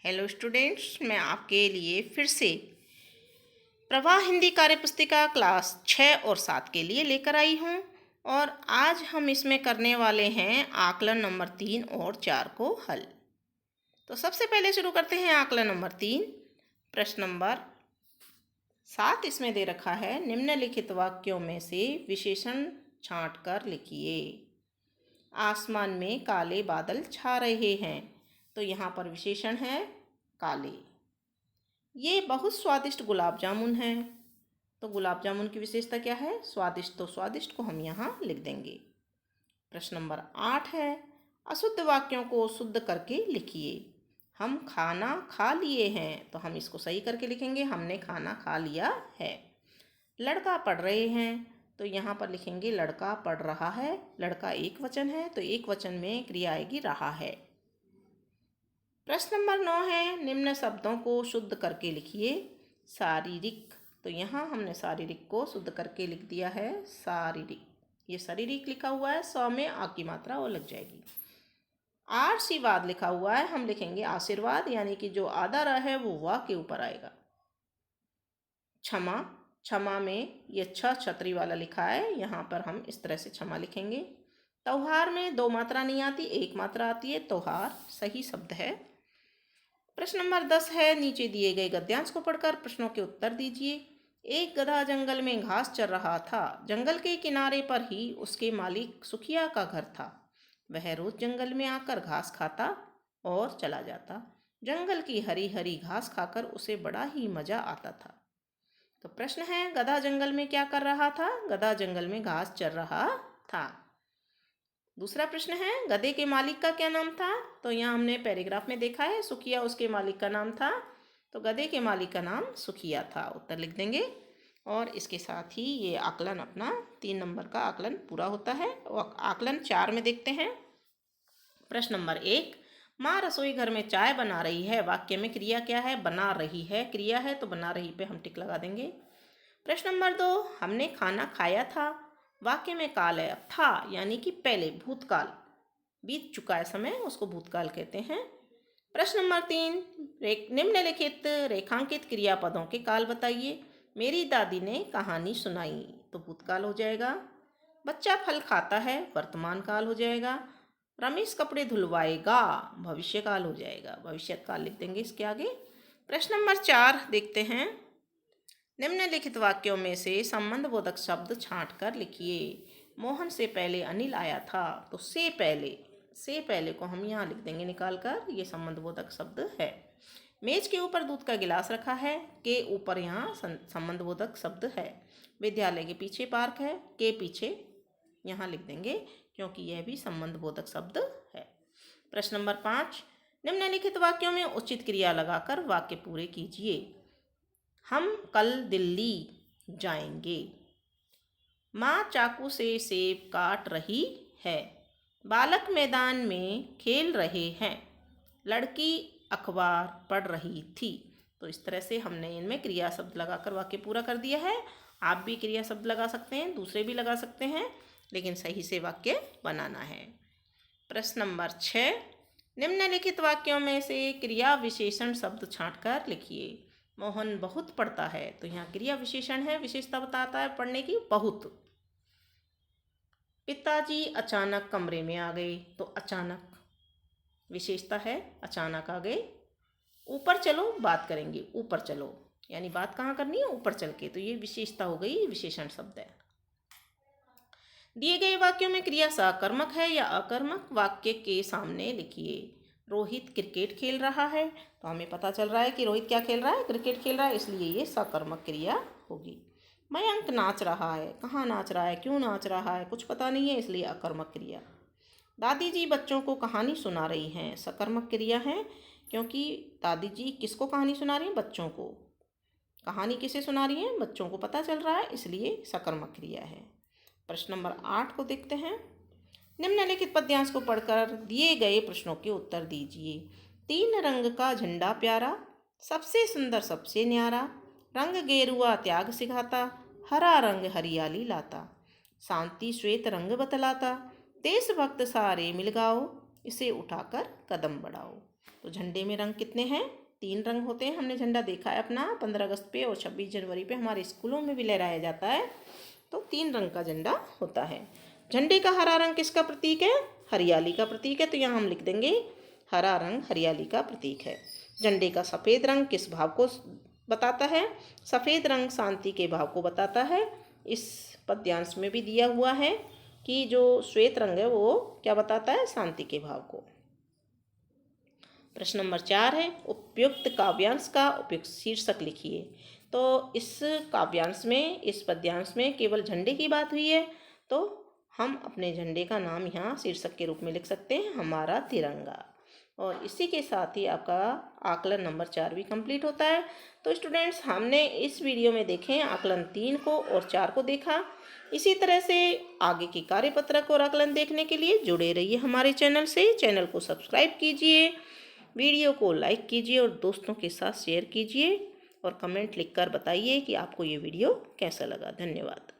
Hello students, मैं आपके लिए फिर से प्रवाह हिंदी कार्यपुस्तिका क्लास 6 और 7 के लिए लेकर आई हूँ। और आज हम इसमें करने वाले हैं आकलन नंबर 3 और 4 को हल। तो सबसे पहले शुरू करते हैं आकलन नंबर 3। प्रश्न नंबर 7 इसमें दे रखा है, निम्नलिखित वाक्यों में से विशेषण छांट कर लिखिए। आसमान में काले बादल छा रहे हैं, तो यहाँ पर विशेषण है काले। ये बहुत स्वादिष्ट गुलाब जामुन है, तो गुलाब जामुन की विशेषता क्या है? स्वादिष्ट, तो स्वादिष्ट को हम यहाँ लिख देंगे। प्रश्न नंबर 8 है, अशुद्ध वाक्यों को शुद्ध करके लिखिए। हम खाना खा लिए हैं, तो हम इसको सही करके लिखेंगे, हमने खाना खा लिया है। लड़का पढ़ रहे हैं, तो यहाँ पर लिखेंगे लड़का पढ़ रहा है। लड़का एक वचन है, तो एक वचन में क्रिया आएगी रहा है। प्रश्न नंबर 9 है, निम्न शब्दों को शुद्ध करके लिखिए। शारीरिक, तो यहाँ हमने शारीरिक को शुद्ध करके लिख दिया है शारीरिक। ये शारीरिक लिखा हुआ है, 100 में आ की मात्रा और लग जाएगी। आशीर्वाद लिखा हुआ है, हम लिखेंगे आशीर्वाद, यानी कि जो आधा र है वो वाह के ऊपर आएगा। क्षमा, क्षमा में ये छतरी वाला लिखा है, यहाँ पर हम इस तरह से क्षमा लिखेंगे। त्योहार में 2 मात्रा नहीं आती, 1 मात्रा आती है, त्योहार सही शब्द है। प्रश्न नंबर 10 है, नीचे दिए गए गद्यांश को पढ़कर प्रश्नों के उत्तर दीजिए। एक गधा जंगल में घास चर रहा था। जंगल के किनारे पर ही उसके मालिक सुखिया का घर था। वह रोज जंगल में आकर घास खाता और चला जाता। जंगल की हरी हरी घास खाकर उसे बड़ा ही मजा आता था। तो प्रश्न है, गधा जंगल में क्या कर रहा था? गधा जंगल में घास चर रहा था। दूसरा प्रश्न है, गधे के मालिक का क्या नाम था? तो यहाँ हमने पैराग्राफ में देखा है सुखिया उसके मालिक का नाम था, तो गधे के मालिक का नाम सुखिया था। उत्तर लिख देंगे। और इसके साथ ही ये आकलन अपना 3 नंबर का आकलन पूरा होता है। और आकलन 4 में देखते हैं। प्रश्न नंबर 1, माँ रसोई घर में चाय बना रही है। वाक्य में क्रिया क्या है? बना रही है क्रिया है, तो बना रही पे हम टिक लगा देंगे। प्रश्न नंबर 2, हमने खाना खाया था। वाक्य में काल है, था यानी कि पहले, भूतकाल, बीत चुका है समय, उसको भूतकाल कहते हैं। प्रश्न नंबर 3, निम्नलिखित रेखांकित क्रियापदों के काल बताइए। मेरी दादी ने कहानी सुनाई, तो भूतकाल हो जाएगा। बच्चा फल खाता है, वर्तमान काल हो जाएगा। रमेश कपड़े धुलवाएगा, भविष्य काल हो जाएगा, भविष्य काल लिख देंगे इसके आगे। प्रश्न नंबर 4 देखते हैं, निम्नलिखित वाक्यों में से संबंधबोधक शब्द छांट कर लिखिए। मोहन से पहले अनिल आया था, तो से पहले को हम यहाँ लिख देंगे निकाल कर, ये संबंधबोधक शब्द है। मेज के ऊपर दूध का गिलास रखा है, के ऊपर यहाँ संबंधबोधक शब्द है। विद्यालय के पीछे पार्क है, के पीछे यहाँ लिख देंगे, क्योंकि यह भी संबंधबोधक शब्द है। प्रश्न नंबर 5, निम्नलिखित वाक्यों में उचित क्रिया लगाकर वाक्य पूरे कीजिए। हम कल दिल्ली जाएंगे। माँ चाकू से सेब काट रही है। बालक मैदान में खेल रहे हैं। लड़की अखबार पढ़ रही थी। तो इस तरह से हमने इनमें क्रिया शब्द लगाकर वाक्य पूरा कर दिया है। आप भी क्रिया शब्द लगा सकते हैं, दूसरे भी लगा सकते हैं, लेकिन सही से वाक्य बनाना है। प्रश्न नंबर 6, निम्नलिखित वाक्यों में से क्रिया विशेषण शब्द छांटकर लिखिए। मोहन बहुत पढ़ता है, तो यहाँ क्रिया विशेषण है, विशेषता बताता है पढ़ने की, बहुत। पिताजी अचानक कमरे में आ गए, तो अचानक विशेषता है, अचानक आ गए। ऊपर चलो बात करेंगे, ऊपर चलो यानी बात कहाँ करनी है? ऊपर चल के, तो ये विशेषता हो गई, विशेषण शब्द है। दिए गए वाक्यों में क्रिया सकर्मक है या अकर्मक? वाक्य के सामने लिखिए। रोहित क्रिकेट खेल रहा है, तो हमें पता चल रहा है कि रोहित क्या खेल रहा है? क्रिकेट खेल रहा है, इसलिए ये सकर्मक क्रिया होगी। मयंक नाच रहा है, कहाँ नाच रहा है, क्यों नाच रहा है, कुछ पता नहीं है, इसलिए अकर्मक क्रिया। दादी जी बच्चों को कहानी सुना रही हैं, सकर्मक क्रिया है, क्योंकि दादी जी किसको कहानी सुना रही हैं? बच्चों को। कहानी किसे सुना रही हैं? बच्चों को पता चल रहा है, इसलिए सकर्मक क्रिया है। प्रश्न नंबर 8 को देखते हैं। निम्नलिखित पद्यांश को पढ़कर दिए गए प्रश्नों के उत्तर दीजिए। 3 रंग का झंडा प्यारा, सबसे सुंदर सबसे न्यारा, रंग गेरुआ त्याग सिखाता, हरा रंग हरियाली लाता, शांति श्वेत रंग बतलाता, देशभक्त सारे मिल गाओ, इसे उठाकर कदम बढ़ाओ। तो झंडे में रंग कितने हैं? 3 रंग होते हैं। हमने झंडा देखा है अपना 15 अगस्त पे और 26 जनवरी पे हमारे स्कूलों में भी लहराया जाता है। तो 3 रंग का झंडा होता है। झंडे का हरा रंग किसका प्रतीक है? हरियाली का प्रतीक है। तो यहाँ हम लिख देंगे हरा रंग हरियाली का प्रतीक है। झंडे का सफ़ेद रंग किस भाव को बताता है? सफ़ेद रंग शांति के भाव को बताता है। इस पद्यांश में भी दिया हुआ है कि जो श्वेत रंग है वो क्या बताता है? शांति के भाव को। प्रश्न नंबर 4 है, उपयुक्त काव्यांश का उपयुक्त शीर्षक लिखिए। तो इस काव्यांश में, इस पद्यांश में केवल झंडे की बात हुई है, तो हम अपने झंडे का नाम यहाँ शीर्षक के रूप में लिख सकते हैं, हमारा तिरंगा। और इसी के साथ ही आपका आकलन नंबर 4 भी कंप्लीट होता है। तो स्टूडेंट्स, हमने इस वीडियो में देखें आकलन 3 को और 4 को देखा। इसी तरह से आगे की कार्यपत्रक और आकलन देखने के लिए जुड़े रहिए हमारे चैनल से। चैनल को सब्सक्राइब कीजिए, वीडियो को लाइक कीजिए और दोस्तों के साथ शेयर कीजिए और कमेंट लिखकर बताइए कि आपको ये वीडियो कैसा लगा। धन्यवाद।